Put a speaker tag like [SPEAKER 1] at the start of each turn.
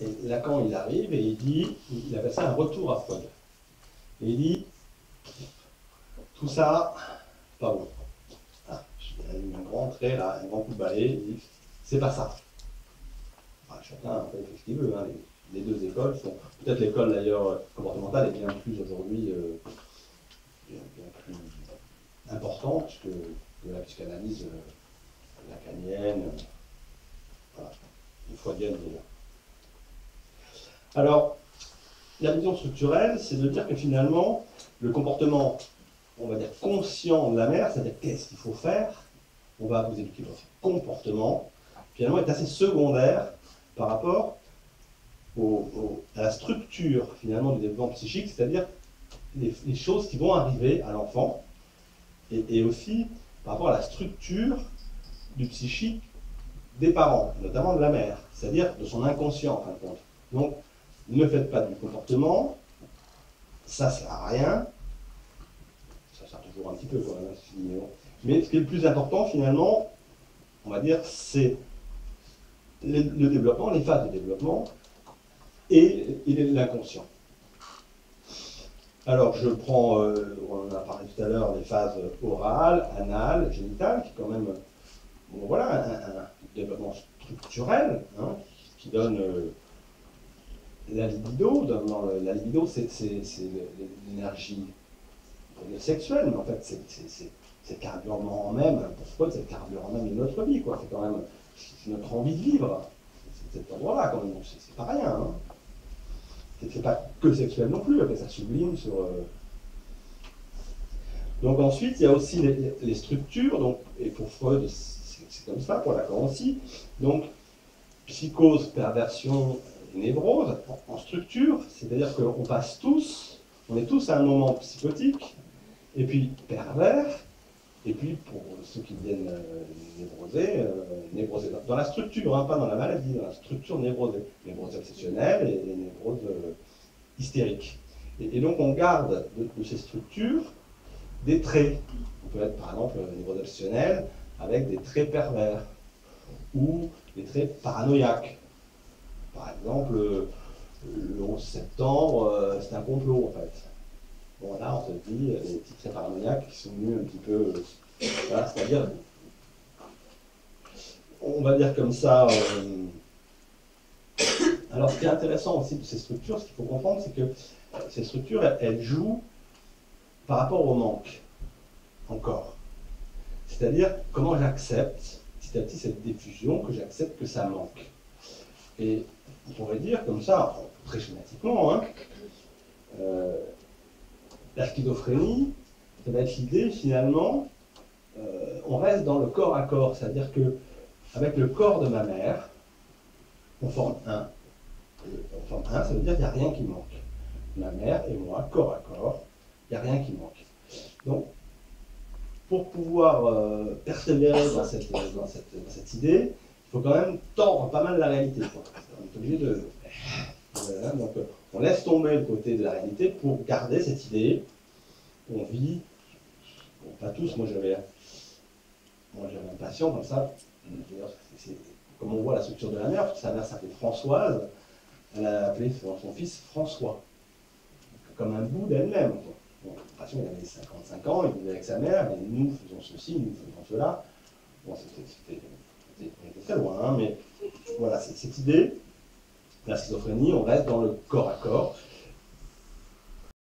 [SPEAKER 1] Et Lacan, il arrive et il dit, il appelle ça un retour à Freud. Et il dit, tout ça, pas bon. Ah, il a eu un grand trait là, un grand coup de balai, il dit, c'est pas ça. Enfin, chacun en fait ce qu'il veut. Hein. Les deux écoles sont. Peut-être l'école d'ailleurs comportementale est bien plus aujourd'hui bien plus importante que la psychanalyse lacanienne, voilà, une freudienne d'ailleurs. Alors, la vision structurelle, c'est de dire que finalement, le comportement, on va dire, conscient de la mère, c'est-à-dire qu'est-ce qu'il faut faire, on va vous éduquer votre comportement, finalement est assez secondaire par rapport à la structure finalement du développement psychique, c'est-à-dire les choses qui vont arriver à l'enfant, et aussi par rapport à la structure du psychique des parents, notamment de la mère, c'est-à-dire de son inconscient en fin de compte. Donc, ne faites pas du comportement, ça ne sert à rien, ça sert toujours un petit peu quand même, mais ce qui est le plus important finalement, on va dire, c'est le développement, les phases de développement, et l'inconscient. Alors, je prends, on en a parlé tout à l'heure, les phases orales, anales, génitales, qui quand même, bon, voilà, un développement structurel, hein, qui donne la libido. La libido, c'est l'énergie sexuelle, mais en fait, c'est le carburant même, pour Freud, c'est le carburant même de notre vie, quoi. C'est quand même notre envie de vivre. C'est cet endroit-là, quand même, c'est pas rien, hein. C'est pas que sexuel non plus, après ça sublime sur... Donc ensuite, il y a aussi les structures, donc, et pour Freud, c'est comme ça, pour Lacan aussi. Donc, psychose, perversion, névrose, en structure, c'est-à-dire qu'on passe tous, on est tous à un moment psychotique, et puis pervers, et puis pour ceux qui deviennent névrosés dans la structure, hein, pas dans la maladie, dans la structure névrosée, névrose obsessionnelle et névrose hystérique. Et donc on garde de ces structures des traits. On peut être par exemple névrose obsessionnelle avec des traits pervers ou des traits paranoïaques. Par exemple, le 11 septembre, c'est un complot en fait. Bon, là, on se dit, les petits traits paranoïaques qui sont venus un petit peu. Voilà, c'est-à-dire, on va dire comme ça. Alors, ce qui est intéressant aussi de ces structures, ce qu'il faut comprendre, c'est que ces structures, elles jouent par rapport au manque, encore. C'est-à-dire, comment j'accepte petit à petit cette diffusion, que j'accepte que ça manque. Et on pourrait dire comme ça, très schématiquement, hein, la schizophrénie, ça va être l'idée finalement, on reste dans le corps à corps, c'est-à-dire que avec le corps de ma mère, on forme un. On forme un, ça veut dire qu'il n'y a rien qui manque. Ma mère et moi, corps à corps, il n'y a rien qui manque. Donc, pour pouvoir persévérer dans cette idée, il faut quand même tordre pas mal la réalité. On est obligé de... donc, on laisse tomber le côté de la réalité pour garder cette idée. On vit, bon, pas tous, moi j'avais un patient comme ça, comme on voit la structure de la mère, parce que sa mère s'appelait Françoise, elle a appelé son fils François, comme un bout d'elle-même. Bon, le patient il avait 55 ans, il vivait avec sa mère, mais nous faisons ceci, nous faisons cela. Bon, on était très loin, hein, mais voilà, c'est cette idée, la schizophrénie, on reste dans le corps à corps,